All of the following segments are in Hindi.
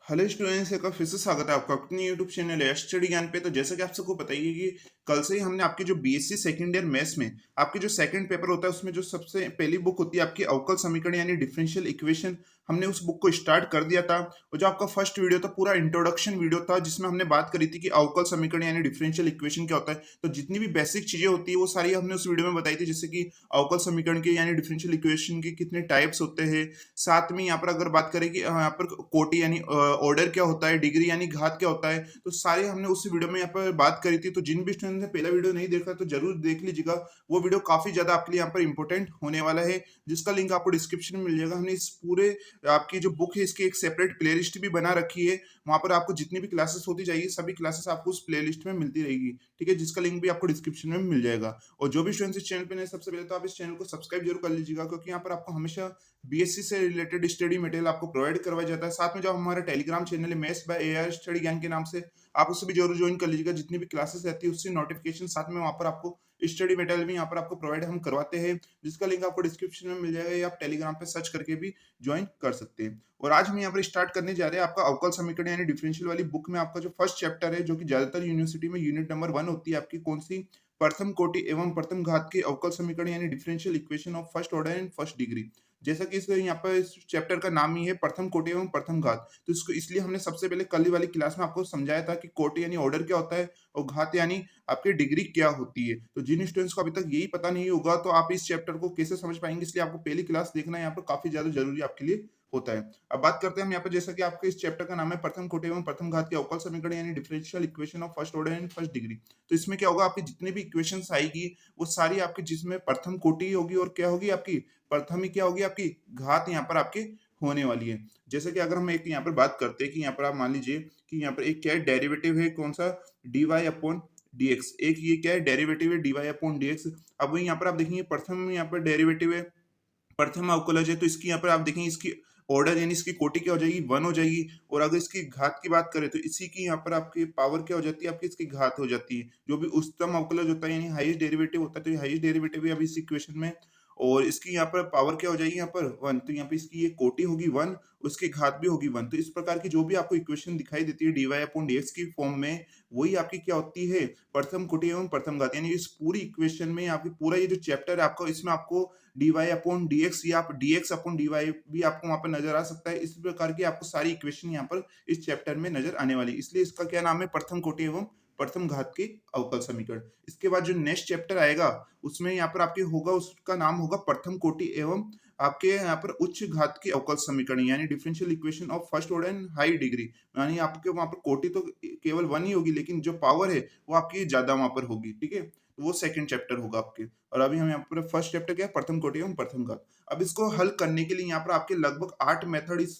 हेलो स्टूडेंट्स, एक बार फिर से स्वागत है आपका अपनी यूट्यूब चैनल है स्टडी ज्ञान पे। तो जैसा कि आप सबको पता ही है कि कल से ही हमने आपकी जो बीएससी सेकंड ईयर मैथ्स में आपकी जो सेकंड पेपर होता है उसमें जो सबसे पहली बुक होती है आपकी अवकल समीकरण यानी डिफरेंशियल इक्वेशन, हमने उस बुक को स्टार्ट कर दिया था। और जो आपका फर्स्ट वीडियो था पूरा इंट्रोडक्शन वीडियो था जिसमें हमने बात करी थी कि अवकल समीकरण यानी डिफरेंशियल इक्वेशन क्या होता है। तो जितनी भी बेसिक चीजें होती है वो सारी हमने उस वीडियो में बताई थी, जैसे कि अवकल समीकरण के यानी डिफरेंशियल इक्वेशन के कितने टाइप्स होते हैं। साथ में यहाँ पर अगर बात करें कि यहाँ पर कोटि यानी ऑर्डर क्या होता है, डिग्री यानी घात क्या होता है, तो सारे हमने उस वीडियो में यहाँ पर बात करी थी। तो जिन भी स्टूडेंट ने पहला वीडियो नहीं देखा तो जरूर देख लीजिएगा। वो वीडियो काफी ज्यादा आपके लिए यहाँ पर इंपॉर्टेंट होने वाला है, जिसका लिंक आपको डिस्क्रिप्शन में मिल जाएगा। हमने इस पूरे आपकी जो बुक है इसकी एक सेपरेट प्लेलिस्ट भी बना रखी है। वहां पर आपको जितनी भी क्लासेस होती जाएगी सभी क्लासेस आपको उस प्लेलिस्ट में मिलती रहेगी, ठीक है, जिसका लिंक भी आपको डिस्क्रिप्शन में मिल जाएगा। और जो भी स्टूडेंट्स इस चैनल पे नए, सबसे पहले तो आप इस चैनल को सब्सक्राइब जरूर कर लीजिएगा, क्योंकि यहाँ पर आपको हमेशा बीएससी से रिलेटेड स्टडी मटेरियल आपको प्रोवाइड करवाया जाता है। साथ में जो हमारा टेलीग्राम चैनल है मैथ्स बाय एआई स्टडी ज्ञान के नाम से, आप उससे भी जरूर ज्वाइन कर लीजिएगा। जितनी भी क्लासेस रहती है उससे नोटिफिकेशन साथ में वहां पर आपको स्टडी मटेरियल भी यहाँ पर आपको प्रोवाइड हम करवाते हैं, जिसका लिंक आपको डिस्क्रिप्शन में मिल जाएगा, या आप टेलीग्राम पे सर्च करके भी ज्वाइन कर सकते हैं। और आज हम यहाँ पर स्टार्ट करने जा रहे हैं आपका अवकल समीकरण यानी डिफरेंशियल वाली बुक में आपका जो फर्स्ट चैप्टर है, जो कि ज्यादातर यूनिवर्सिटी में यूनिट नंबर 1 होती है आपकी, कौन सी, प्रथम कोटि एवं प्रथम घात के अवकल समीकरण यानी differential equation of first order and first degree. जैसा कि इस यहाँ पर इस चैप्टर का नाम ही है प्रथम कोटि एवं प्रथम घात, तो इसको इसलिए हमने सबसे पहले कल वाली क्लास में आपको समझाया था कि कोटि यानी ऑर्डर क्या होता है और घात यानी आपकी डिग्री क्या होती है। तो जिन स्टूडेंट्स को अभी तक यही पता नहीं होगा तो आप इस चैप्टर को कैसे समझ पाएंगे, इसलिए आपको पहली क्लास देखना यहाँ पर काफी ज्यादा जरूरी आपके लिए होता है। अब बात करते हैं हम यहाँ पर, जैसा कि आपके इस चैप्टर का नाम है प्रथम कोटि एवं प्रथम घात के अवकल समीकरण यानी differential equation of first order and first degree. तो इसमें क्या होगा, आपकी जितनी भी इक्वेशंस आएगी वो सारी आपकी जिसमें प्रथम कोटि होगी और क्या होगी आपकी प्रथम ही क्या होगी आपकी घात यहाँ पर आपकी होने वाली है। जैसे कि अगर हम एक यहाँ पर बात करते हैं कि यहाँ पर आप मान लीजिए कि यहाँ पर एक क्या है डेरिवेटिव है, कौन सा, डी वाई अपॉन dx। एक ये क्या है डेरिवेटिव है डी वाई अपॉन dx। अब वही यहाँ पर आप देखेंगे प्रथम यहाँ पर डेरिवेटिव है, प्रथम अवकलज है, तो इसकी यहाँ पर आप देखेंगे इसकी ऑर्डर यानी इसकी कोटि क्या हो जाएगी, 1 हो जाएगी। और अगर इसकी घात की बात करें तो इसी की यहाँ पर आपकी पावर क्या हो जाती है, आपकी इसकी घात हो जाती है। जो भी उच्चतम अवकलज होता है यानी हाईएस्ट डेरिवेटिव होता है, तो ये हाईएस्ट डेरिवेटिव है अभी इस इक्वेशन में। और इसकी यहाँ पर पावर क्या हो जाएगी, यहाँ पर 1, तो यहाँ पे इसकी ये कोटि होगी 1, उसकी घात भी होगी 1। तो इस प्रकार की जो भी आपको इक्वेशन दिखाई देती है D Y upon D X की फॉर्म में, वही आपकी क्या होती है, प्रथम कोटि एवं प्रथम घात। यानी इस पूरी इक्वेशन में आपकी पूरा ये जो चैप्टर है आपको, इसमें आपको D Y upon D X या D X upon D Y भी आपको वहां पर नजर आ सकता है। इस प्रकार की आपको सारी इक्वेशन यहाँ पर इस चैप्टर में नजर आने वाली, इसलिए इसका क्या नाम है, प्रथम कोटि एवं प्रथम घात के अवकल समीकरण। इसके बाद जो नेक्स्ट चैप्टर आएगा उसमें यहाँ पर आपके होगा, उसका नाम होगा प्रथम कोटि एवं आपके यहाँ पर उच्च घात के अवकल समीकरण यानी differential equation of first order and high degree. यानी आपके वहां पर कोटि तो केवल 1 ही होगी, लेकिन जो पावर है वो आपकी ज्यादा वहां पर होगी, ठीक है। तो वो सेकंड चैप्टर होगा आपके। और अभी हम यहाँ पर फर्स्ट चैप्टर क्या है, प्रथम कोटि एवं प्रथम घात। अब इसको हल करने के लिए यहाँ पर आपके लगभग 8 मेथड इस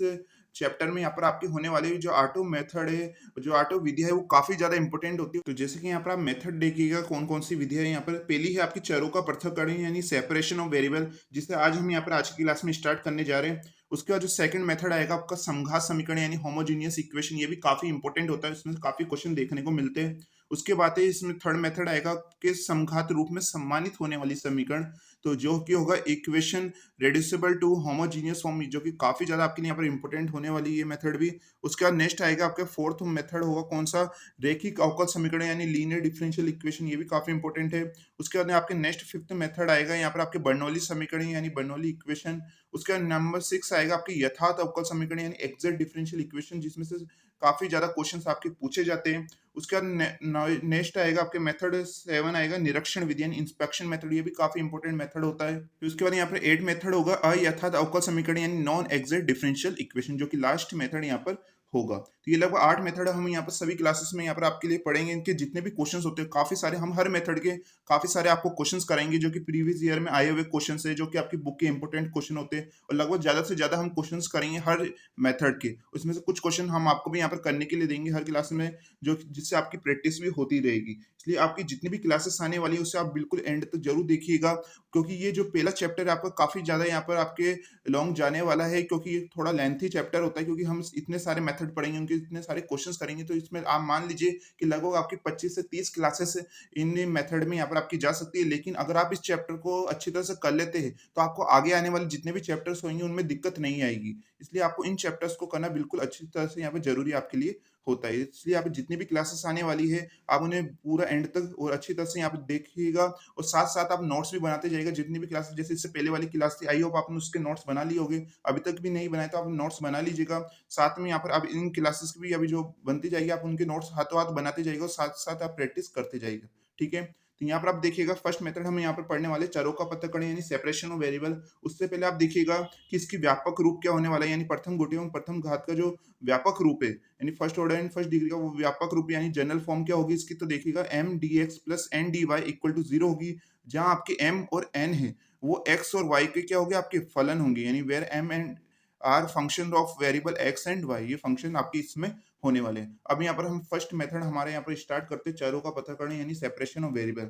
चैप्टर में यहाँ पर आपके होने वाले। जो ऑटो मेथड है, जो ऑटो विधिया है, वो काफी ज्यादा इंपॉर्टेंट होती है। तो जैसे कि यहाँ पर आप मेथड देखिएगा कौन कौन सी विधिया है। यहाँ पर पहली है आपकी चरों का पृथक्करण यानी सेपरेशन ऑफ वेरिएबल, जिसे आज हम यहाँ पर आज की क्लास में स्टार्ट करने जा रहे हैं। उसके बाद जो सेकंड मेथड आएगा आपका समघात समीकरण यानी होमोजीनियस इक्वेशन, ये भी काफी इंपॉर्टेंट होता है, इसमें काफी क्वेश्चन देखने को मिलते हैं। उसके बाद है इसमें थर्ड मेथड आएगा कि समघात रूप में सम्मानित होने वाली समीकरण, तो जो कि होगा equation reducible to homogeneous form, जो कि काफी ज्यादा आपके लिए यहाँ पर इंपॉर्टेंट होने वाली है मेथड भी। उसके बाद नेक्स्ट आएगा आपका फोर्थ मेथड होगा कौन सा, रेखिक अवकल समीकरण यानी लीनियर डिफरेंशियल इक्वेशन, ये भी काफी इंपॉर्टेंट है। उसके बाद आपके नेक्स्ट फिफ्थ मेथड आएगा यहाँ पर आपके बर्नौली समीकरण यानी बर्नौली इक्वेशन। उसके बाद नंबर 6 आएगा आपकी यथार्थ अवकल समीकरण यानी एग्जैक्ट डिफरेंशियल इक्वेशन, जिसमें से काफी ज्यादा क्वेश्चंस आपके पूछे जाते हैं। उसके बाद नेक्स्ट आएगा आपके मेथड 7 आएगा निरीक्षण विधि यानी इंस्पेक्शन मेथड, ये भी काफी इंपॉर्टेंट मेथड होता है। फिर उसके बाद यहाँ पर 8 मेथड होगा अयथार्थ अवकल समीकरण यानी नॉन एग्जैक्ट डिफरेंशियल इक्वेशन, जो कि लास्ट मेथड यहाँ पर होगा। तो ये लगभग 8 मेथड हम यहाँ पर सभी क्लासेस में यहाँ पर आपके लिए पढ़ेंगे। इनके जितने भी क्वेश्चंस होते हैं काफी सारे, हम हर मेथड के काफी सारे आपको क्वेश्चंस कराएंगे, जो कि प्रीवियस ईयर में आए हुए क्वेश्चंस है, जो कि आपकी बुक के इंपॉर्टेंट क्वेश्चन होते हैं। और लगभग ज्यादा से ज्यादा हम क्वेश्चंस करेंगे हर मेथड के, उसमें से कुछ क्वेश्चन हम आपको भी यहाँ पर करने के लिए देंगे हर क्लास में, जो जिससे आपकी प्रैक्टिस भी होती रहेगी। इसलिए आपकी जितनी भी क्लासेस आने वाली है उसे आप बिल्कुल एंड तक जरूर देखिएगा, क्योंकि ये जो पहला चैप्टर है आपका काफी ज्यादा यहाँ पर आपके लॉन्ग जाने वाला है, क्योंकि ये थोड़ा लेंथी चैप्टर होता है, क्योंकि हम इतने सारे मेथड पढ़ेंगे, उनके इतने सारे क्वेश्चंस करेंगे, तो इसमें आप मान लीजिए कि लगभग आपकी 25 से 30 क्लासेस इन मेथड में यहाँ पर आपकी जा सकती है। लेकिन अगर आप इस चैप्टर को अच्छी तरह से कर लेते हैं, तो आपको आगे आने वाले जितने भी चैप्टर्स होंगे उनमें दिक्कत नहीं आएगी। इसलिए आपको इन चैप्टर्स को करना बिल्कुल अच्छी तरह से यहाँ पे ज़रूरी आपके लिए होता है। इसलिए आप जितनी भी क्लासेस आने वाली है, आप उन्हें पूरा एंड तक और अच्छी तरह से यहाँ पे देखिएगा, और साथ-साथ आप नोट्स भी बनाते जाइएगा। जितनी भी क्लासेस, जैसे इससे पहले वाली क्लास थी, आई होप आपने उसके नोट्स बना लिए होंगे। अभी तक भी नहीं बनाए तो आप नोट्स बना लीजिएगा। साथ में यहाँ पर आप इन क्लासेस की भी अभी जो बनती जाएगी, आप उनके नोट्स हाथों-हाथ बनाते जाइएगा और साथ-साथ आप प्रैक्टिस करते जाइएगा। ठीक है? तो यहाँ पर आप देखिएगा, फर्स्ट मेथड हम यहाँ पर पढ़ने वाले चरों का पृथक्करण यानी सेपरेशन ऑफ वेरिएबल। उससे पहले आप देखिएगा कि इसकी व्यापक रूप क्या होने वाला है, यानी प्रथम कोटि एवं प्रथम घात का जो व्यापक रूप है, यानी first order and first degree का वो व्यापक रूप यानी जनरल फॉर्म क्या होगी इसकी, तो देखिएगा m dx plus n dy equal to 0 होगी। जहां आपके m और n है वो x और y के क्या होंगे, आपके फलन होंगे, यानी where m and are function of variable x and y, ये फंक्शन आपकी इसमें होने वाले हैं। अब यहाँ पर हम फर्स्ट मेथड हमारे यहाँ पर स्टार्ट करते हैं चरों का पृथक्करण यानी सेपरेशन ऑफ वेरिएबल।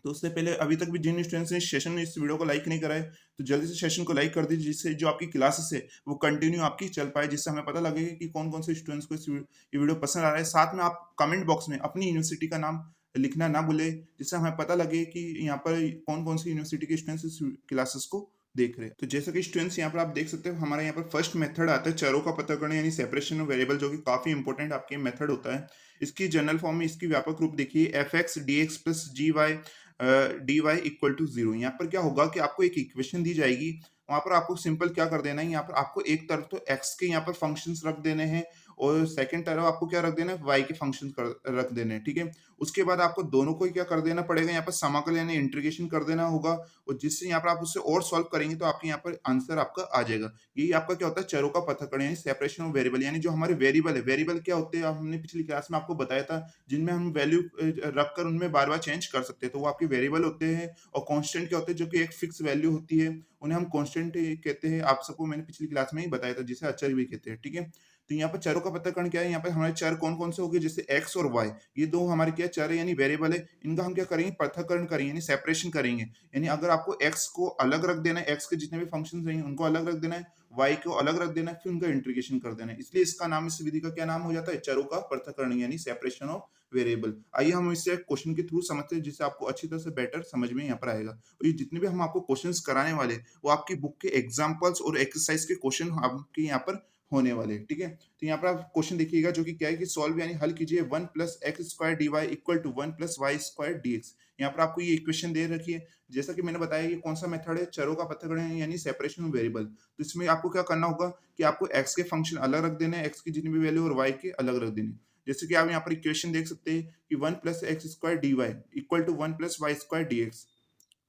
तो उससे पहले अभी तक भी जिन स्टूडेंट्स ने सेशन में इस वीडियो को लाइक नहीं करा है, तो जल्दी से सेशन को लाइक कर दीजिए, जिससे जो आपकी क्लासेस है वो कंटिन्यू आपकी चल पाए, जिससे हमें पता लगे कि कौन कौन से स्टूडेंट्स को ये वीडियो पसंद आ रहा है। साथ में आप कमेंट बॉक्स में अपनी यूनिवर्सिटी का नाम लिखना ना भूले, जिससे हमें पता लगे कि यहाँ पर कौन कौन सी यूनिवर्सिटी के स्टूडेंट्स इस क्लासेस को देख रहे हैं। तो जैसे कि स्टूडेंट्स यहाँ पर आप देख सकते हो, हमारे यहाँ पर फर्स्ट मेथड आता है चरों का पृथक्करण यानी सेपरेशन ऑफ वेरिएबल, जो कि काफी इंपॉर्टेंट आपके मेथड होता है। इसकी जनरल फॉर्म में इसकी व्यापक रूप देखिए, F X D X plus G Y D Y equal to 0। यहाँ पर क्या होगा कि आपको एक इक्वेशन दी जाएगी, वहां पर आपको सिंपल क्या कर देना है, यहाँ पर आपको एक तरफ तो x के यहाँ पर फंक्शंस रख देने हैं, और सेकंड तरफ आपको क्या रख देना है, y के फंक्शंस रख देने हैं। ठीक है? उसके बाद आपको दोनों को क्या कर देना पड़ेगा, यहाँ पर समाकल यानी इंटीग्रेशन कर देना होगा, और जिससे यहाँ पर आप उससे और सॉल्व करेंगे तो आपके यहाँ पर आंसर आपका आ जाएगा। यही आपका क्या होता है, चरों का पृथक्करण यानी सेपरेशन ऑफ वेरिएबल। यानी जो हमारे वेरिएबल है, वेरिएबल क्या होते हैं हमने पिछली क्लास में आपको बताया था, जिनमें हम वैल्यू रखकर उनमें बार बार चेंज कर सकते हैं, तो वो आपके वेरिएबल होते हैं। और कांस्टेंट क्या होते हैं, जो कि एक फिक्स वैल्यू होती है, उन्हें हम कांस्टेंट कहते हैं। आप सबको मैंने पिछली क्लास में ही बताया था, जिसे अचर भी कहते हैं। ठीक है? तो यहाँ पर चरों का पृथक्करण क्या है, यहाँ पर हमारे चर कौन कौन से हो गए, जैसे x और y, ये दो हमारे क्या चर है यानी वेरिएबल है। इनका हम क्या करेंगे, पृथक्करण करेंगे यानी सेपरेशन करेंगे। यानी अगर आपको x को अलग रख देना है, x के जितने भी फंक्शन रहेंगे उनको अलग रख देना है, y को अलग रख देना है, फिर उनका इंटीग्रेशन कर देना है। इसलिए इसका नाम, इस विधि का क्या नाम हो जाता है, चरों का पृथक्करण यानी सेपरेशन ऑफ वेरिएबल। आइए हम इसे क्वेश्चन के थ्रू समझते हैं, जिससे आपको अच्छी तरह से बेटर समझ में यहाँ पर आएगा। और ये जितने भी हम आपको क्वेश्चंस कराने वाले, वो आपकी बुक के एग्जांपल्स और एक्सरसाइज के क्वेश्चन आपके यहाँ पर होने वाले। ठीक है? तो यहाँ पर आप क्वेश्चन देखिएगा, जो कि क्या है कि सॉल्व यानी हल कीजिए 1 plus X square D Y equal to 1 plus Y square D X. यहाँ पर आपको ये इक्वेशन दे रखी है। जैसा कि मैंने बताया कि कौन सा मेथड है, चरों का पृथक्करण यानी सेपरेशन ऑफ वेरिएबल। तो इसमें आपको क्या करना होगा कि आपको एक्स के फंक्शन अलग रख देने हैं, एक्स की जितनी भी वैल्यू, और वाई के अलग रख देने। जैसे कि आप यहाँ पर इक्वेशन देख सकते हैं कि 1 plus X square D Y equal to 1 plus Y square D X.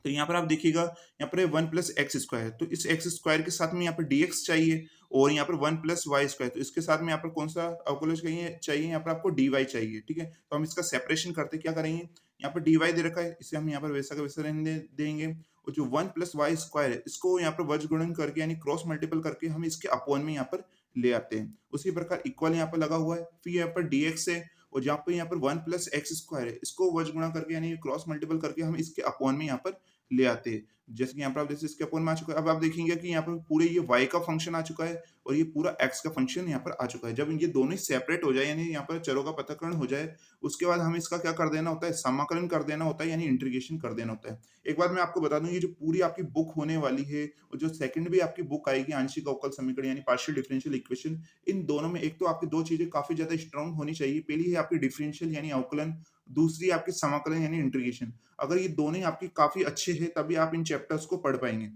तो यहाँ पर आप देखिएगा, यहाँ पर 1 प्लस एक्स स्क्वायर, तो इस एक्स स्क्वायर के साथ में यहाँ पर dx चाहिए, और यहाँ पर 1 प्लस वाई स्क्वायर, तो इसके साथ में यहाँ पर कौन सा अवकलज चाहिए, यहाँ पर आपको dy चाहिए। ठीक है? तो हम इसका सेपरेशन करते क्या करेंगे, यहाँ पर dy दे रखा है, इसे हम यहाँ पर वैसा का वैसा रहने देंगे, और जो 1 प्लस वाई स्क्वायर है इसको यहाँ पर वज्र गुणन करके यानी क्रॉस मल्टीपल करके हम इसके अपॉन में यहाँ पर ले आते हैं। उसी प्रकार इक्वल यहाँ पर लगा हुआ है, फिर यहाँ पर dx है, और जहाँ पर यहाँ पर 1 प्लस एक्स स्क्वायर है, इसको वज्र गुणा करके यानी क्रॉस मल्टीपल करके हम इसके अपॉन में यहाँ पर ले आते हैं। जैसे कि यहाँ पर आप जैसे इसके अपॉन में आ चुका है। अब आप देखेंगे कि यहाँ पर पूरे ये y का फंक्शन आ चुका है, और ये पूरा x का फंक्शन यहाँ पर आ चुका है। जब ये दोनों ही सेपरेट हो जाए, यानी यहाँ पर चरों का पृथक्करण हो जाए, उसके बाद हमें इसका क्या कर देना होता है, समाकलन कर देना होता है, यानी इंटीग्रेशन कर देना होता है। एक बात मैं आपको बता दूं, ये जो पूरी आपकी बुक होने वाली है, और जो सेकंड भी आपकी बुक आएगी आंशिक अवकल समीकरण यानी पार्शियल डिफरेंशियल इक्वेशन, इन दोनों में एक तो आपकी दो चीजें काफी ज्यादा स्ट्रांग होनी चाहिए। पहली है आपकी डिफरेंशियल यानी अवकलन, दूसरी आपकी समाकलन यानी इंटीग्रेशन। अगर ये दोनों ही आपकी काफी अच्छे हैं, तभी आप इन चैप्टर्स को पढ़ पाएंगे।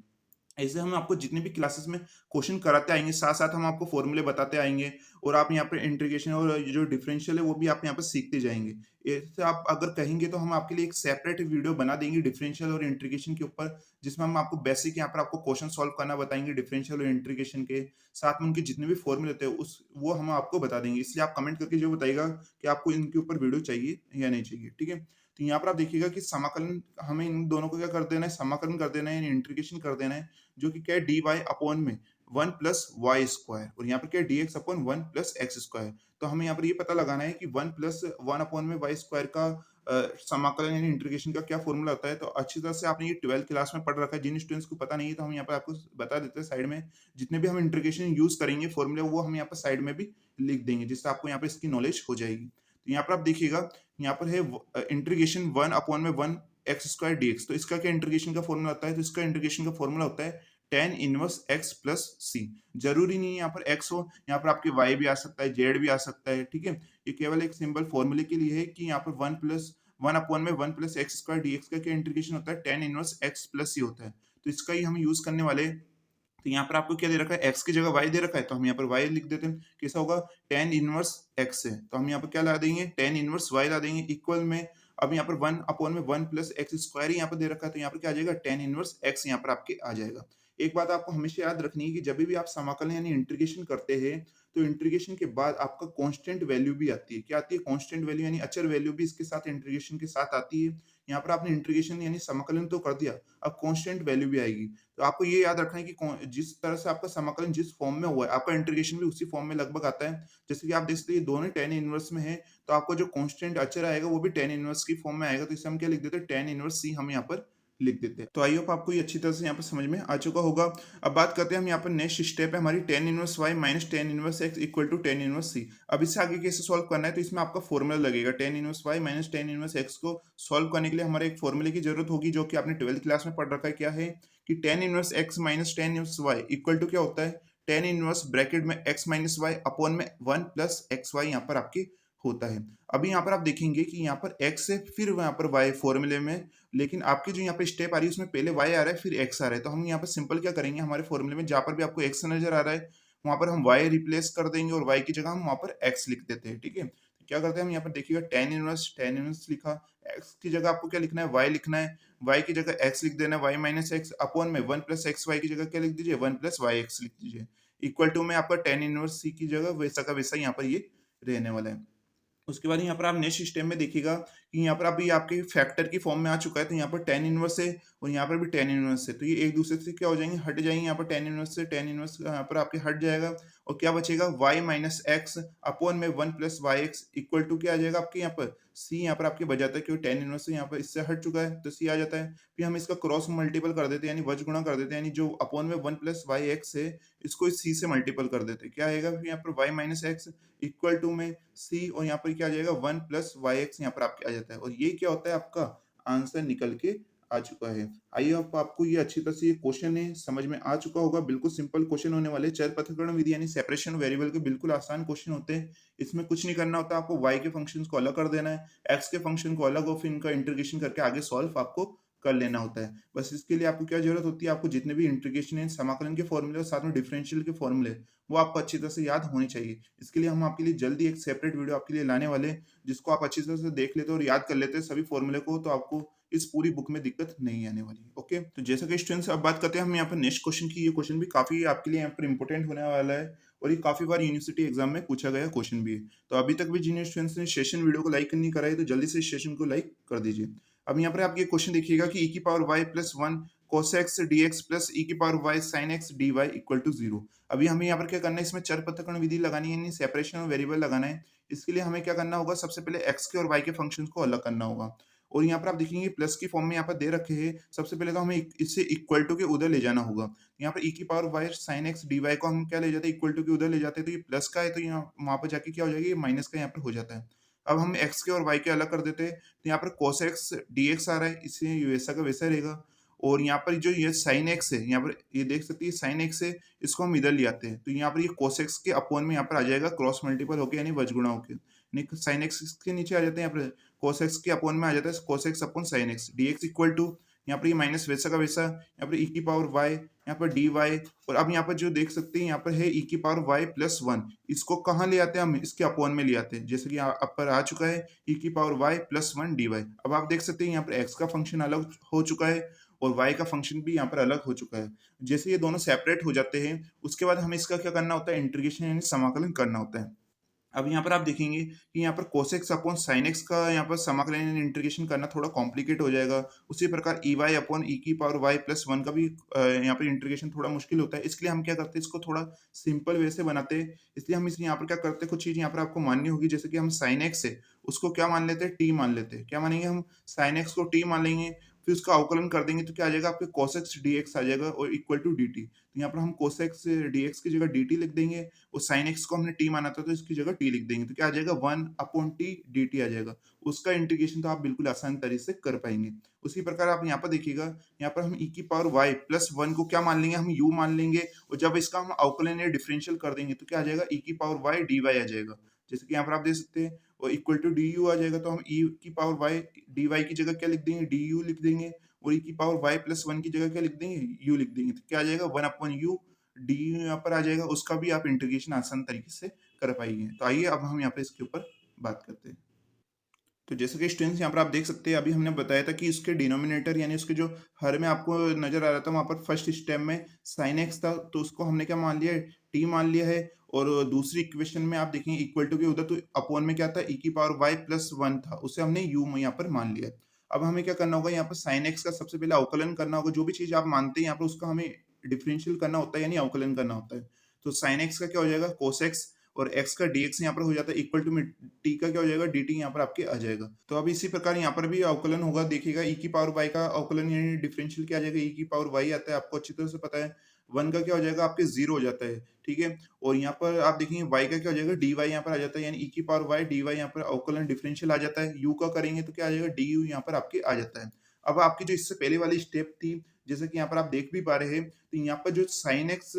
ऐसे हम आपको जितने भी क्लासेस में क्वेश्चन कराते आएंगे, साथ साथ हम आपको फॉर्मूले बताते आएंगे, और आप यहाँ पर इंटीग्रेशन और ये जो डिफरेंशियल है वो भी आप यहाँ पर सीखते जाएंगे। ऐसे आप अगर कहेंगे तो हम आपके लिए एक सेपरेट वीडियो बना देंगे डिफरेंशियल और इंटीग्रेशन के ऊपर, जिसमें हम आपको बेसिक यहाँ पर आपको क्वेश्चन सॉल्व करना बताएंगे डिफरेंशियल और इंटीग्रेशन के, साथ में उनके जितने भी फॉर्मूले होते हैं उस वो हम आपको बता देंगे। इसलिए आप कमेंट करके जो बताइएगा कि आपको इनके ऊपर वीडियो चाहिए या नहीं चाहिए। ठीक है? तो यहाँ पर आप देखिएगा कि समाकलन हमें इन दोनों को क्या कर देना है, समाकलन कर देना है यानी इंटीग्रेशन कर देना है, जो कि क्या है dy अपॉन में 1 प्लस वाई स्क्वायर, और यहाँ पर क्या है dx upon 1 plus X square. तो हमें यहाँ पर ये पता लगाना है कि 1 प्लस 1 अपॉन में वाई स्क्वायर का समाकलन यानी इंटीग्रेशन का क्या फॉर्मूला होता है, तो अच्छी तरह से आपने ये 12th क्लास में पढ़ रखा है। जिन स्टूडेंट्स को पता नहीं है तो हम यहाँ पर आपको बता देते हैं साइड में, जितने भी हम इंटीग्रेशन यूज करेंगे फॉर्मूले वो हम यहाँ पर साइड में भी लिख देंगे, जिससे आपको यहाँ पे इसकी नॉलेज हो जाएगी। तो यहाँ पर आप देखिएगा, यहाँ पर है इंटीग्रेशन 1/1 x² dx। तो इसका क्या इंटीग्रेशन का फॉर्मूला होता है, तो इसका इंटीग्रेशन का फॉर्मूला होता है tan इनवर्स x प्लस सी। जरूरी नहीं है यहाँ पर x हो, यहाँ पर आपके y भी आ सकता है, z भी आ सकता है, ठीक है। ये केवल एक सिंपल फॉर्मूले के लिए है कि यहाँ पर 1/1 dx का क्या इंटीग्रेशन होता है, tan इनवर्स x प्लस सी होता है। तो इसका ही हम यूज करने वाले हैं। तो यहाँ पर आपको क्या दे रखा है, x की जगह y दे रखा है, तो हम यहाँ पर y लिख देते हैं। कैसा होगा, tan इनवर्स x है, तो हम यहाँ पर क्या ला देंगे, tan इनवर्स y ला देंगे इक्वल में। अब यहाँ पर 1/1 प्लस एक्स स्क्वायर यहाँ पर दे रखा है, तो यहाँ पर क्या आ जाएगा, tan इनवर्स x यहाँ पर आपके आ जाएगा। एक बात आपको हमेशा याद रखनी है कि जब भी आप समाकलन यानी इंटीग्रेशन करते हैं, तो इंटीग्रेशन के बाद आपका कांस्टेंट वैल्यू भी आती है। क्या आती है, कांस्टेंट वैल्यू यानी अचर वैल्यू भी इसके साथ इंटीग्रेशन के साथ आती है। यहाँ पर आपने इंटीग्रेशन यानी समाकलन तो कर दिया, अब कांस्टेंट वैल्यू भी आएगी। तो आपको ये याद रखना है कि जिस तरह से आपका समाकलन जिस फॉर्म में हुआ है, आपका इंटीग्रेशन भी उसी फॉर्म में लगभग आता है। जैसे कि आप देख सकते हैं दोनों tan इनवर्स में है, तो आपको जो कांस्टेंट अचर आएगा वो भी tan इनवर्स की फॉर्म में आएगा। तो इसे हम क्या लिख देते हैं, tan इनवर्स सी हम यहाँ पर लिख देते हैं। तो आई होप आपको ये अच्छी तरह से यहाँ पर समझ में आ चुका होगा। अब बात करते हैं हम यहाँ पर, नेक्स्ट स्टेप है हमारी tan inverse y minus tan inverse x equal to tan inverse c। अब इससे आगे कैसे सॉल्व करना है, तो इसमें आपका फॉर्मूला लगेगा। tan inverse y minus tan inverse x को सॉल्व करने के लिए हमारे एक फॉर्मूले की जरूरत होगी, जो कि आपने 12th क्लास में पढ़ रखा है। क्या है कि tan inverse x minus tan inverse y equal to क्या होता है, tan इनवर्स ब्रैकेट में x माइनस y अपॉन में 1 प्लस एक्स वाई यहाँ पर आपके होता है। अभी यहाँ पर आप देखेंगे कि यहाँ पर x है, फिर यहाँ पर y फॉर्मूले में, लेकिन आपकी जो यहाँ पे स्टेप आ रही है उसमें पहले y आ रहा है फिर x आ रहा है। तो हम यहाँ पर सिंपल क्या करेंगे, हमारे फॉर्मूले में जहाँ पर भी आपको x नजर आ रहा है वहां पर हम y रिप्लेस कर देंगे और y की जगह हम वहां पर x लिख देते हैं, ठीक है। तो क्या करते हैं हम यहाँ पर देखिएगा, tan इनवर्स लिखा, x की जगह आपको क्या लिखना है, y लिखना है, y की जगह x लिख देना है, y माइनस एक्स अपॉन में 1 प्लस एक्स वाई की जगह क्या लिख दीजिए, 1 प्लस वाई एक्स लिख दीजिए, इक्वल टू में आपका tan इनवर्स c की जगह वैसा का वैसा यहाँ पर ये रहने वाला है। उसके बाद यहाँ पर आप नेक्स्ट स्टेप में देखिएगा कि यहाँ पर अभी आपके फैक्टर की फॉर्म में आ चुका है, तो यहाँ पर tan इनवर्स है और यहाँ पर भी tan इनवर्स है, तो ये एक दूसरे से क्या हो जाएंगे, हट जाएंगे। यहाँ पर tan इनवर्स से tan इनवर्स यहाँ पर आपके हट जाएगा और क्या बचेगा, y माइनस एक्स अपॉन में 1 plus y x equal to क्या आ जाएगा आपके यहाँ पर c यहाँ पर आपके बच जाता है, क्योंकि tan इनवर्स से यहाँ पर इससे हट चुका है तो c आ जाता है। फिर हम इसका क्रॉस मल्टीपल कर देते हैं यानी वज गुणा कर देते हैं, यानी जो अपॉन में 1 प्लस वाई एक्स है इसको इस c से मल्टीपल कर देते हैं। क्या आएगा फिर यहाँ पर y minus x equal to में c और यहाँ पर क्या आ जाएगा 1 प्लस वाई एक्स यहाँ पर आपके आ जाता है, और ये क्या होता है आपका आंसर निकल के आ चुका है। आई होप आपको ये अच्छी तरह से ये क्वेश्चन है समझ में आ चुका होगा। बिल्कुल सिंपल क्वेश्चन होने वाले, चर पृथक्करण विधि यानी सेपरेशन वेरिएबल के बिल्कुल आसान क्वेश्चन होते हैं। इसमें कुछ नहीं करना होता, आपको y के फंक्शंस को अलग कर देना है, x के फंक्शन को अलग और फिर इनका इंटीग्रेशन करके आगे सॉल्व आपको कर लेना होता है। बस इसके लिए आपको क्या जरूरत होती है, आपको जितने भी इंटीग्रेशन है, समाकलन के फॉर्मूले और साथ में डिफरेंशियल के फॉर्मूले वो आपको अच्छी तरह से याद होने चाहिए। इसके लिए हम आपके लिए जल्दी एक सेपरेट वीडियो आपके लिए लाने वाले हैं, जिसको आप अच्छी तरह से देख लेते और याद कर लेते हैं सभी फॉर्मूले को, तो आपको इस पूरी बुक में दिक्कत नहीं आने वाली। ओके, तो जैसा कि स्टूडेंट्स अब बात करते हैं हम यहाँ पर नेक्स्ट क्वेश्चन की। ये क्वेश्चन भी काफी आपके लिए यहाँ पर इंपॉर्टेंट होने वाला है और ये काफी बार यूनिवर्सिटी एग्जाम में पूछा गया क्वेश्चन भी है। तो अभी तक भी जिन स्टूडेंट्स ने सेशन वीडियो को लाइक नहीं करा है तो जल्दी से इस सेशन को लाइक कर दीजिए। अब यहाँ पर आप ये क्वेश्चन देखिएगा कि e की power y plus 1 cos x dx plus e की power y sin x dy equal to 0। अभी हमें यहाँ पर क्या करना है, इसमें चर पृथक्करण विधि लगानी है यानी सेपरेशन ऑफ वेरिएबल लगाना है। इसके लिए हमें क्या करना होगा, सबसे पहले x के और y के फंक्शंस को अलग करना होगा। और यहाँ पर आप देखेंगे प्लस की फॉर्म में यहाँ पर दे रखे हैं। सबसे पहले तो हमें इससे इक्वल टू के उधर ले जाना होगा। यहाँ पर e की power y sin x dy को हम क्या ले जाते हैं, इक्वल टू के उधर ले जाते हैं, तो ये प्लस का है तो यहाँ वहां पर जाके क्या हो जाएगा, ये माइनस का यहाँ पर हो जाता है। अब हम x के और y के अलग कर देते हैं, तो यहाँ पर cos x dx आ रहा है, इसलिए वैसा का वैसा रहेगा। और यहाँ पर जो ये sin x है, यहाँ पर ये देख सकते हैं sin x है, इसको हम इधर ले आते हैं, तो यहाँ पर ये cos x के अपॉन में यहाँ पर आ जाएगा क्रॉस मल्टीपल होके यानी वजगुणा होके, यानी sin x के नीचे आ जाते हैं, यहाँ पर cos x के अपॉन में आ जाता है cos x upon sin x dx equal to, यहाँ पर ये माइनस वैसा का वैसा, यहाँ पर e की पावर y, यहाँ पर dy, और अब यहाँ पर जो देख सकते हैं यहाँ पर है e की पावर y प्लस 1, इसको कहाँ ले आते हैं हम, इसके अपॉन में ले आते हैं, जैसे कि आप पर आ चुका है e की पावर y प्लस 1 dy। अब आप देख सकते हैं यहाँ पर x का फंक्शन अलग हो चुका है और y का फंक्शन भी यहाँ पर अलग हो चुका है। जैसे ये दोनों सेपरेट हो जाते हैं उसके बाद हमें इसका क्या करना होता है, इंटीग्रेशन यानी समाकलन करना होता है। अब यहाँ पर आप देखेंगे कि यहाँ पर कोसेक्स अपॉन साइन एक्स का यहाँ पर समाकलन इंटीग्रेशन करना थोड़ा कॉम्प्लिकेट हो जाएगा। उसी प्रकार ई वाई अपॉन ई की पावर वाई प्लस वन का भी यहाँ पर इंटीग्रेशन थोड़ा मुश्किल होता है। इसके लिए हम क्या करते हैं, इसको थोड़ा सिंपल वे से बनाते हैं। इसलिए हम इस यहाँ पर क्या करते हैं, कुछ चीज़ यहाँ पर आपको माननी होगी, जैसे कि हम साइन एक्स है उसको क्या मान लेते हैं, टी मान लेते हैं। क्या मानेंगे हम, साइन एक्स को टी मान लेंगे, फिर उसका अवकलन कर देंगे तो क्या आ जाएगा, आपके कोसेक्स डी एक्स आ जाएगा और इक्वल टू डी टी। तो यहाँ पर हम कोसेक्स डी एक्स की जगह डी टी लिख देंगे और साइन एक्स को हमने टी माना था तो इसकी जगह टी लिख देंगे, तो क्या आ जाएगा, one upon T D T आ जाएगा। उसका इंटीग्रेशन तो आप बिल्कुल आसान तरीके से कर पाएंगे। उसी प्रकार आप यहाँ पर देखिएगा, यहाँ पर हम ई की पावर वाई प्लस वन को क्या मान लेंगे, हम यू मान लेंगे और जब इसका हम अवकलन या डिफरेंशियल कर देंगे तो क्या आ जाएगा, ई की पावर वाई डी वाई आ जाएगा। जैसे कि यहाँ पर आप देख सकते हैं और इक्वल टू डी यू आ जाएगा, तो हम ई की पावर वाई डी वाई की जगह क्या लिख देंगे, डी यू लिख देंगे और ई की पावर वाई प्लस वन की जगह क्या लिख देंगे, यू लिख देंगे। तो क्या आ जाएगा, वन अपॉन यू डी यहाँ पर आ जाएगा, उसका भी आप इंटीग्रेशन आसान तरीके से कर पाएंगे। तो आइए अब हम यहाँ पे इसके ऊपर बात करते हैं। तो जैसे कि स्टूडेंट्स यहाँ पर आप देख सकते हैं, अभी हमने बताया था कि उसके डिनोमिनेटर यानी उसके जो हर में आपको नजर आ रहा था वहां पर फर्स्ट स्टेप में साइन एक्स था, तो उसको हमने क्या मान लिया है, टी मान लिया है। और दूसरी इक्वेशन में आप देखेंगे इक्वल टू के उधर तो अपॉन में क्या था, ई की पावर वाई प्लस वन था, उसे हमने यू यहाँ पर मान लिया। अब हमें क्या करना होगा, यहाँ पर साइन एक्स का सबसे पहले अवकलन करना होगा। जो भी चीज आप मानते हैं यहाँ पर उसका हमें डिफरेंशियल करना होता है यानी अवकलन करना होता है। तो साइन एक्स का क्या हो जाएगा, कोस एक्स, और x का dx यहाँ पर हो जाता है इक्वल टू में t का क्या हो जाएगा, dt यहाँ पर आपके आ जाएगा। तो अब इसी प्रकार यहाँ पर भी अवकलन होगा, देखिएगा e की पावर y का अवकलन यानी डिफरेंशियल क्या आ जाएगा, e की पावर y आता है, आपको अच्छी तरह से पता है। वन का क्या हो जाएगा, आपके जीरो हो जाता है, ठीक है। और यहाँ पर आप देखेंगे y का क्या हो जाएगा, dy यहाँ पर आ जाता है, यानी e की पावर y dy यहाँ पर अवकलन डिफरेंशियल आ जाता है। u का करेंगे तो क्या आ जाएगा, du यहाँ पर आपके आ जाता है। अब आपकी जो इससे पहले वाली स्टेप थी, जैसे कि यहाँ पर आप देख भी पा रहे हैं, तो यहाँ पर जो साइन एक्स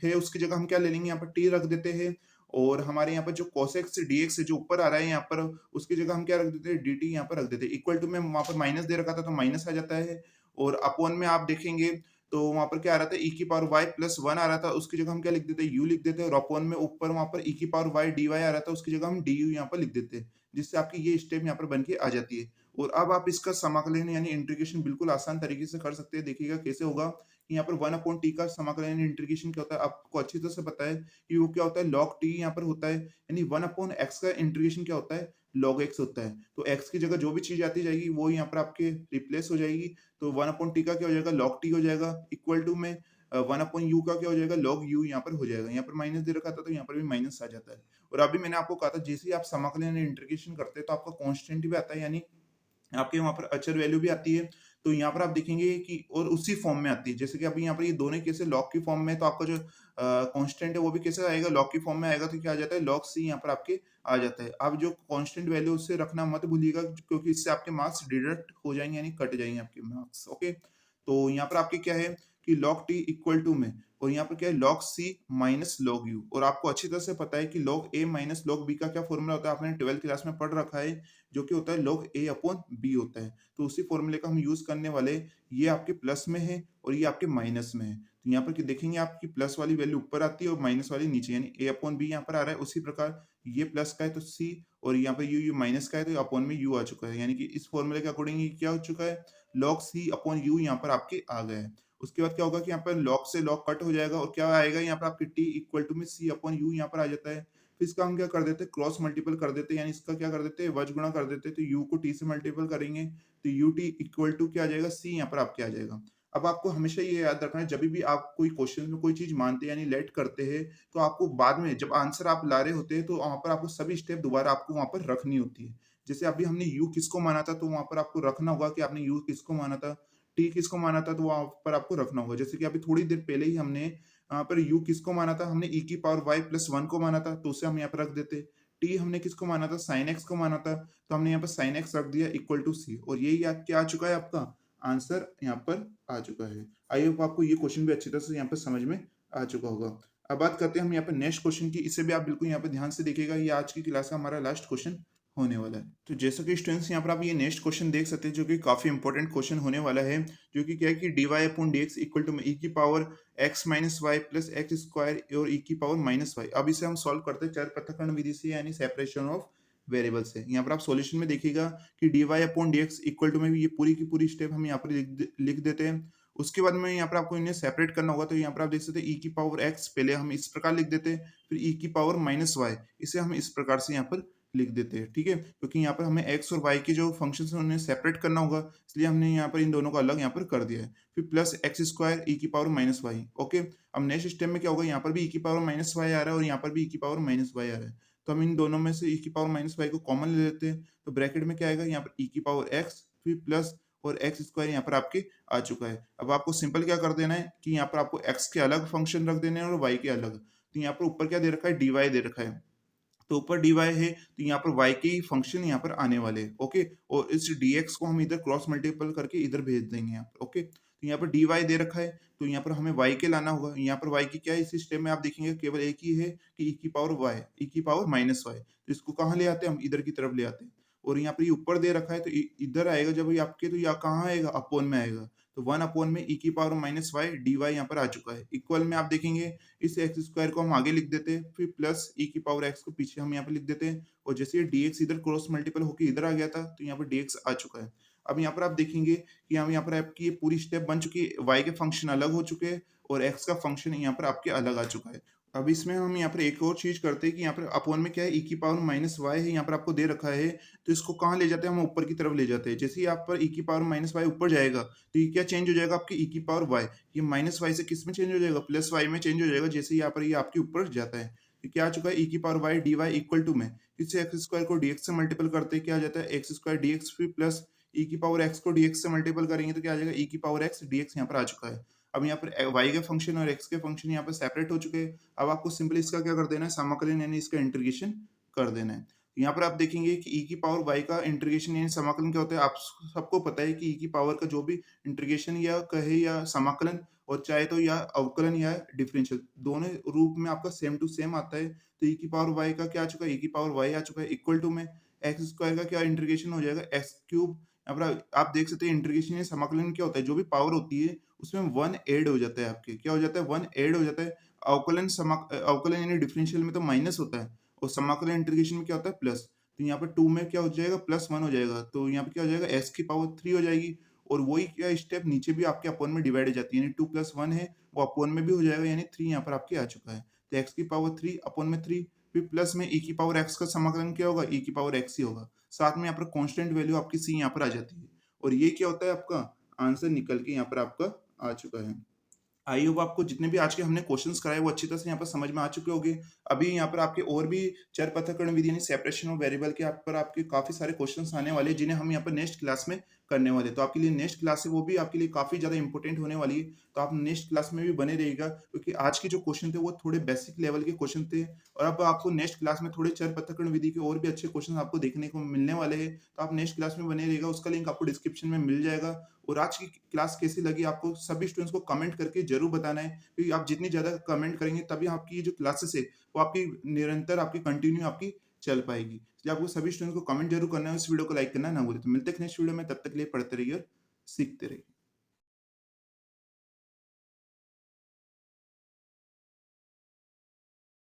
है उसकी जगह हम क्या ले लेंगे, यहाँ पर टी रख देते हैं। और हमारे यहाँ पर जो कोसेक्स डीएक्स जो ऊपर आ रहा है यहाँ पर, उसकी जगह हम क्या रख देते हैं, dt यहाँ पर रख देते हैं। इक्वल टू में वहां पर माइनस दे रखा था तो माइनस आ जाता है। और अपॉन में आप देखेंगे तो वहां पर क्या आ रहा था, ई की पावर वाई प्लस वन आ रहा था, उसकी जगह हम क्या लिख देते हैं, यू लिख देते हैं। और अपॉन में ऊपर वहां पर ई की पावर वाई डी वाई आ रहा था, उसकी जगह हम डी यू यहाँ पर लिख देते हैं, जिससे आपकी ये स्टेप यहाँ पर बन के आ जाती है। और अब आप इसका समाकलन यानी इंटीग्रेशन बिल्कुल आसान तरीके से कर सकते हैं। देखिएगा कैसे होगा कि यहाँ पर वन अपॉन टी का समाकलन इंटीग्रेशन क्या होता है, आपको अच्छी तरह से पता है कि वो क्या होता है, log टी यहाँ पर होता है। यानी वन अपॉन एक्स का इंटीग्रेशन क्या होता है, log एक्स होता है। तो एक्स की जगह जो भी चीज आती जाएगी वो यहाँ पर आपके रिप्लेस हो जाएगी। तो वन अपॉन टी का क्या हो जाएगा, log टी हो जाएगा, इक्वल टू में वन अपॉन यू का क्या हो जाएगा, log यू यहाँ पर हो जाएगा। यहाँ पर माइनस दे रखा था तो यहाँ पर भी माइनस आ जाता है। और अभी मैंने आपको कहा था, जैसे ही आप समाकलन इंटीग्रेशन करते हैं तो आपका कॉन्स्टेंट भी आता है, यानी आपके वहां पर अचर वैल्यू भी आती है। तो यहाँ पर आप देखेंगे कि और उसी फॉर्म में आती है, जैसे कि अभी यहाँ पर ये दोनों कैसे लॉग की फॉर्म में, तो आपका जो कांस्टेंट है वो भी कैसे आएगा, लॉग की फॉर्म में आएगा। तो क्या आ जाता है, लॉग सी यहाँ पर आपके आ जाता है। आप जो कांस्टेंट वैल्यू उससे रखना मत भूलिएगा, क्योंकि इससे आपके मार्क्स डिडक्ट हो जाएंगे यानी कट जाएंगे आपके मार्क्स। ओके, तो यहाँ पर आपके क्या है कि log t इक्वल टू में, और यहाँ पर क्या है log c minus log u। और आपको अच्छी तरह से पता है कि log a minus log b का क्या फॉर्मूला होता है, आपने 12th क्लास में पढ़ रखा है, जो कि होता है log a अपॉन b होता है। तो उसी फॉर्मूले का हम यूज करने वाले, ये आपके प्लस में है और ये आपके माइनस में है। तो यहाँ पर देखेंगे आपकी प्लस वाली वैल्यू ऊपर आती है और माइनस वाली नीचे, यानी a अपॉन b यहाँ पर आ रहा है। उसी प्रकार ये प्लस का है तो c, और यहाँ पर यू माइनस का है तो अपॉन में u आ चुका है, यानी कि इस फॉर्मूले के अकॉर्डिंग ये क्या हो चुका है, log c अपॉन u यहाँ पर आपके आ गया है। उसके बाद क्या होगा कि यहाँ पर log से log कट हो जाएगा और क्या आएगा, यहाँ पर आपके t इक्वल टू में c अपॉन u यहाँ पर आ जाता है। फिर इसका हम क्या कर देते हैं, क्रॉस मल्टीपल कर देते हैं, यानी इसका क्या कर देते हैं, वज गुणा कर देते हैं। तो u को t से मल्टीपल करेंगे तो ut इक्वल टू क्या आ जाएगा, c यहाँ पर आपके आ जाएगा। अब आपको हमेशा ये याद रखना है, जब भी आप कोई क्वेश्चन में कोई चीज मानते हैं यानी लेट करते हैं, तो आपको बाद में जब आंसर आप ला रहे होते हैं तो वहां पर आपको सभी स्टेप दोबारा आपको वहां पर रखनी होती है। जैसे अभी हमने u किसको माना था, तो वहां पर आपको रखना होगा कि आपने u किसको माना था, टी किसको माना था, तो वहां पर आपको रखना होगा। जैसे कि अभी थोड़ी देर पहले ही हमने यहाँ पर u किसको माना था, हमने e की पावर y प्लस वन को माना था, तो उसे हम यहाँ पर रख देते। टी हमने किसको माना था, साइन एक्स को माना था, तो हमने यहाँ पर साइन एक्स रख दिया इक्वल टू सी। और यही क्या आ चुका है, आपका आंसर यहाँ पर आ चुका है। आई होप आपको ये क्वेश्चन भी अच्छी तरह से यहाँ पर समझ में आ चुका होगा। अब बात करते हैं हम यहाँ पर नेक्स्ट क्वेश्चन की। इसे भी आप बिल्कुल यहाँ पर ध्यान से देखिएगा, ये आज की क्लास का हमारा लास्ट क्वेश्चन होने वाला है। तो जैसा कि स्टूडेंट्स यहाँ पर आप ये नेक्स्ट क्वेश्चन देख सकते हैं, जो कि काफी इंपॉर्टेंट क्वेश्चन होने वाला है, जो कि क्या है कि D Y upon D x equal to E की power X minus Y plus X square और ई की पावर माइनस वाई। अब इसे हम सॉल्व करते हैं चर पृथक्करण विधि से, यानी सेपरेशन ऑफ वेरिएबल से। यहाँ पर आप सॉल्यूशन में देखिएगा कि D Y upon D x equal to में भी ये पूरी की पूरी स्टेप हम यहाँ पर लिख देते हैं। उसके बाद में यहाँ पर आपको इन्हें सेपरेट करना होगा, तो यहाँ पर आप देख सकते हैं ई की पावर एक्स पहले हम इस प्रकार लिख देते हैं, फिर ई की पावर माइनस वाई इसे हम इस प्रकार से यहाँ पर लिख देते हैं, ठीक है, क्योंकि यहाँ पर हमें एक्स और वाई के जो फंक्शन है उन्हें सेपरेट करना होगा, इसलिए हमने यहाँ पर इन दोनों को अलग यहाँ पर कर दिया है। फिर प्लस एक्स स्क्वायर ई की पावर माइनस वाई। ओके, अब नेक्स्ट स्टेप में क्या होगा, यहाँ पर भी ई की पावर माइनस वाई आ रहा है और यहाँ पर भी ई की पावर माइनस वाई आ रहा है, तो हम इन दोनों में से ई की पावर माइनस वाई को कॉमन ले लेते हैं, तो ब्रैकेट में क्या आएगा, यहाँ पर ई की पावर एक्स फिर प्लस और एक्स स्क्वायर यहाँ पर आपके आ चुका है। अब आपको सिंपल क्या कर देना है कि यहाँ पर आपको एक्स के अलग फंक्शन रख देने हैं और वाई के अलग, तो यहाँ पर ऊपर क्या दे रखा है, डी वाई दे रखा है, तो ऊपर dy है तो यहाँ पर y के ही फंक्शन यहाँ पर आने वाले हैं। ओके, और इस dx को हम इधर क्रॉस मल्टीपल करके इधर भेज देंगे यहाँ पर। ओके, तो यहाँ पर dy दे रखा है तो यहाँ पर हमें y के लाना होगा, यहाँ पर y की क्या है, इस स्टेप में आप देखेंगे केवल एक ही है कि e की पावर y, e की पावर माइनस वाई, तो इसको कहाँ ले आते हैं, हम इधर की तरफ ले आते हैं, और यहाँ पर ये ऊपर दे रखा है तो इधर आएगा जब ये आपके, तो यहाँ कहाँ आएगा, अपोन में आएगा, तो 1 अपॉन में e की power minus y D y यहाँ पर आ चुका है। इक्वल में आप देखेंगे इस एक्स स्क्वायर को हम आगे लिख देते हैं, फिर प्लस e की पावर x को पीछे हम यहाँ पर लिख देते हैं, और जैसे ये dx इधर क्रॉस मल्टीपल होकर इधर आ गया था तो यहाँ पर dx आ चुका है। अब यहाँ पर आप देखेंगे कि हम यहाँ पर आपकी ये पूरी स्टेप बन चुकी है, y के फंक्शन अलग हो चुके हैं और x का फंक्शन यहाँ पर आपके अलग आ चुका है। अब इसमें हम यहाँ पर एक और चीज करते हैं कि यहाँ पर अपॉन में क्या है, e की पावर माइनस वाई है, यहाँ पर आपको दे रखा है, तो इसको कहाँ ले जाते हैं, हम ऊपर की तरफ ले जाते हैं। जैसे ही आप पर e की पावर माइनस वाई ऊपर जाएगा तो ये क्या चेंज हो जाएगा, आपकी e की पावर y, ये माइनस वाई से किस में चेंज हो जाएगा, प्लस वाई में चेंज हो जाएगा, जैसे यहाँ पर ये आपके ऊपर जाता है। तो क्या आ चुका है, e की power y dy equal to में इससे एक्स स्क्वायर को dx से मल्टीपल करते हैं, क्या आ जाता है, एक्स स्क्वायर dx फिर प्लस e की पावर x को dx से मल्टीपल करेंगे तो क्या आ जाएगा, e की पावर x dx यहाँ पर आ चुका है। अब यहाँ पर y के फंक्शन और x के फंक्शन यहाँ पर सेपरेट हो चुके हैं। अब आपको सिंपली इसका क्या कर देना है, समाकलन यानी इसका इंटीग्रेशन कर देना है। यहाँ पर आप देखेंगे कि e की पावर y का इंटीग्रेशन यानी समाकलन क्या होता है, आप सबको पता है कि e की पावर का जो भी इंटीग्रेशन या कहे या समाकलन और चाहे तो या अवकलन या डिफरेंशियल दोनों रूप में आपका सेम टू सेम आता है। तो e की पावर y का क्या आ चुका है, e की पावर y आ चुका है इक्वल टू में एक्स स्क्वायर का क्या इंटीग्रेशन हो जाएगा, एक्स क्यूब। यहाँ पर आप देख सकते हैं इंटीग्रेशन या समाकलन क्या होता है, जो भी पावर होती है उसमें वन ऐड हो जाता है, आपके क्या हो जाता है, वन ऐड हो जाता है। अवकलन यानी डिफरेंशियल में तो माइनस होता है और समाकलन इंटीग्रेशन में क्या होता है, प्लस। तो यहाँ पर 2 में क्या हो जाएगा, +1 हो जाएगा, तो यहाँ पे क्या हो जाएगा, x की पावर 3 हो जाएगी, और वही क्या स्टेप नीचे भी आपके अपॉन में डिवाइड हो जाती है, यानी 2 + 1 है वो अपॉन में भी हो जाएगा, यानी 3 यहाँ पर आपके आ चुका है। तो x की पावर 3 अपॉन में 3, फिर प्लस में e की पावर x का समाकलन क्या होगा, e की पावर x ही होगा, साथ में यहाँ पर कांस्टेंट वैल्यू आपकी c यहाँ पर आ जाती है, और ये क्या होता है, आपका आंसर निकल के यहाँ पर आपका आ चुका है। आई होप आपको जितने भी आज के हमने क्वेश्चंस कराए वो अच्छी तरह से यहाँ पर समझ में आ चुके होंगे। अभी यहाँ पर आपके और भी चर पृथक्करण विधि यानी सेपरेशन ऑफ वेरिएबल के आप पर आपके काफी सारे क्वेश्चंस आने वाले हैं, जिन्हें हम यहाँ पर नेक्स्ट क्लास में करने वाले हैं। तो आपके लिए नेक्स्ट क्लास है वो भी आपके लिए काफी ज्यादा इंपॉर्टेंट होने वाली है, तो आप नेक्स्ट क्लास में भी बने रहिएगा, क्योंकि आज के जो क्वेश्चन थे वो थोड़े बेसिक लेवल के क्वेश्चन थे, और अब आपको नेक्स्ट क्लास में थोड़े चर पृथक्करण विधि के और भी अच्छे क्वेश्चन आपको देखने को मिलने वाले हैं। तो आप नेक्स्ट क्लास में बने रहिएगा, उसका लिंक आपको डिस्क्रिप्शन में मिल जाएगा। और आज की क्लास कैसी लगी आपको सभी स्टूडेंट्स को कमेंट करके जरूर बताना है, क्योंकि आप जितनी ज्यादा कमेंट करेंगे तभी आपकी ये जो क्लासेस है वो आपकी निरंतर आपकी कंटिन्यू आपकी चल पाएगी। इसलिए आपको सभी स्टूडेंट्स को कमेंट जरूर करना है, इस वीडियो को लाइक करना ना भूलें। तो मिलते हैं नेक्स्ट वीडियो में, तब तक के लिए पढ़ते रहिए और सीखते रहिए।